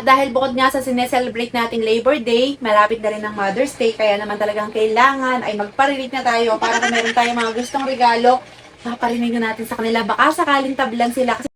Dahil bukod nga sa sineselebrate nating Labor Day, malapit na rin ang Mother's Day, kaya naman talagang kailangan ay magparinig na tayo para kung meron tayong mga gustong regalo, maparinig na natin sa kanila. Baka sakaling tablan sila. Kasi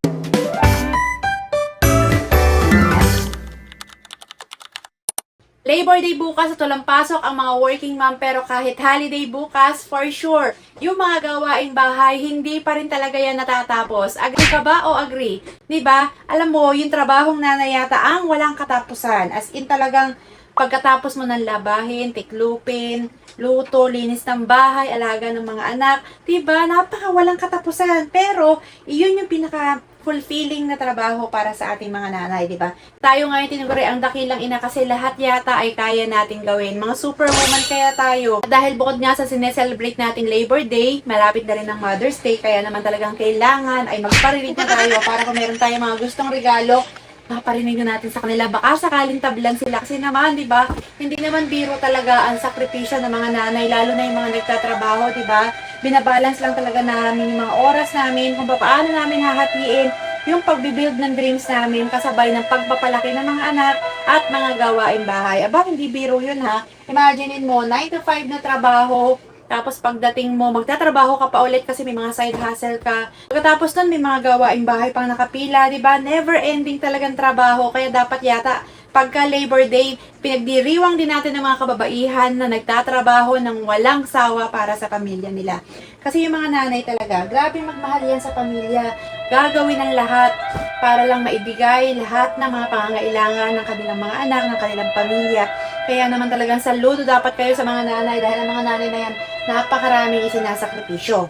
Labor Day bukas at walang pasok ang mga working mom, pero kahit holiday bukas, for sure, yung mga gawaing bahay, hindi pa rin talaga yan natatapos. Agree ka ba o agree? Diba? Alam mo, yung trabahong nanay yata ang walang katapusan. As in talagang pagkatapos mo ng labahin, tiklupin, luto, linis ng bahay, alaga ng mga anak, diba? Napaka walang katapusan. Pero, iyon yung pinaka fulfilling na trabaho para sa ating mga nanay, di ba? Tayo ngayon tinuguri ang dakilang ina kasi lahat yata ay kaya nating gawin. Mga superwoman kaya tayo. Dahil bukod nga sa sineselebrate nating Labor Day, malapit na rin ang Mother's Day, kaya naman talagang kailangan ay magparinig na tayo para kung meron tayong mga gustong regalo, maparinig na natin sa kanila. Baka sakaling tablan sila kasi naman, di ba? Hindi naman biro talaga ang sakripisyo ng mga nanay, lalo na yung mga nagtatrabaho, di ba? Binabalance lang talaga namin yung mga oras namin, kung paano namin hahatiin yung pagbibuild ng dreams namin kasabay ng pagpapalaki ng mga anak at mga gawaing bahay. Aba, hindi biro yun ha. Imaginein mo, 9 to 5 na trabaho, tapos pagdating mo, magtatrabaho ka pa ulit kasi may mga side hustle ka. Pagkatapos nun, may mga gawaing bahay pang nakapila, di ba? Never ending talagang trabaho. Kaya dapat yata, pagka Labor Day, pinagdiriwang din natin ng mga kababaihan na nagtatrabaho ng walang sawa para sa pamilya nila. Kasi yung mga nanay talaga, grabe magmahal yan sa pamilya. Gagawin ang lahat para lang maibigay lahat ng mga pangangailangan ng kanilang mga anak, ng kanilang pamilya. Kaya naman talagang saludo dapat kayo sa mga nanay dahil ang mga nanay na yan, napakaraming isinasakripisyo.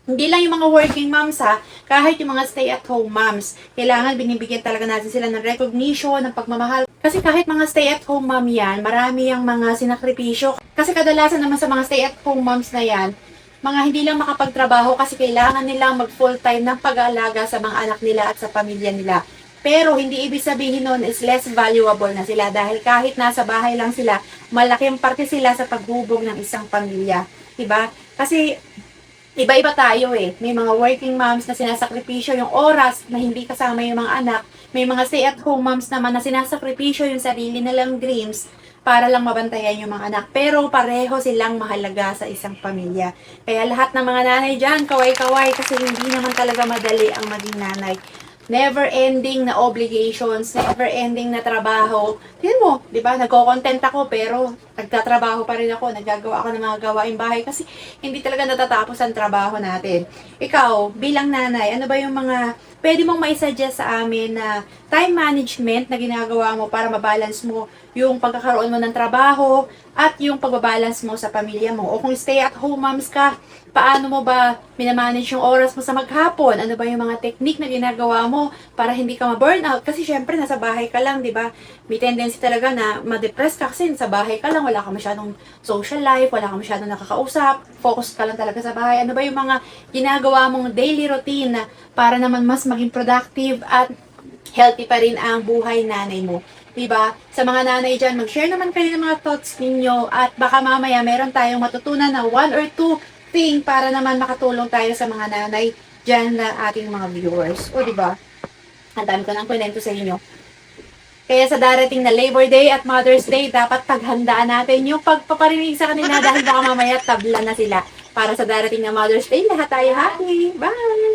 Hindi lang yung mga working moms ha, kahit yung mga stay-at-home moms, kailangan binibigyan talaga natin sila ng recognition, ng pagmamahal. Kasi kahit mga stay-at-home mom yan, marami yung mga sinakripisyo. Kasi kadalasan naman sa mga stay-at-home moms na yan, mga hindi lang makapagtrabaho kasi kailangan nilang mag-full-time ng pag-aalaga sa mga anak nila at sa pamilya nila. Pero hindi ibig sabihin nun is less valuable na sila dahil kahit nasa bahay lang sila, malaking parte sila sa paghubog ng isang pamilya. Diba? Kasi iba-iba tayo eh. May mga working moms na sinasakripisyo yung oras na hindi kasama yung mga anak. May mga stay-at-home moms naman na sinasakripisyo yung sarili nilang dreams para lang mabantayan yung mga anak. Pero pareho silang mahalaga sa isang pamilya. Kaya lahat ng mga nanay dyan, kaway-kaway kasi hindi naman talaga madali ang maging nanay. Never ending na obligations, never ending na trabaho. Tingnan mo, di ba? Nagko-content ako pero nagtatrabaho pa rin ako, nagagawa ako ng mga gawaing bahay kasi hindi talaga natatapos ang trabaho natin. Ikaw, bilang nanay, ano ba yung mga pwede mong maisuggest sa amin na time management na ginagawa mo para mabalance mo yung pagkakaroon mo ng trabaho at yung pagbabalance mo sa pamilya mo? O kung stay-at-home moms ka, paano mo ba minamanage yung oras mo sa maghapon? Ano ba yung mga technique na ginagawa mo para hindi ka ma-burnout? Kasi syempre, nasa bahay ka lang, di ba? May tendency talaga na ma-depress ka kasi sa bahay ka lang, wala ka masyadong social life, wala ka masyadong nakakausap, focus ka lang talaga sa bahay. Ano ba yung mga ginagawa mong daily routine na para naman mas maging productive at healthy pa rin ang buhay nanay mo? Diba? Sa mga nanay dyan, mag-share naman kayo ng mga thoughts ninyo at baka mamaya meron tayong matutunan na 1 or 2 thing para naman makatulong tayo sa mga nanay dyan na ating mga viewers. O diba? Ang dami ko ng kwento sa inyo. Kaya sa darating na Labor Day at Mother's Day, dapat paghandaan natin yung pagpaparinig sa kanila dahil baka mamaya tabla na sila. Para sa darating na Mother's Day, lahat tayo happy. Bye!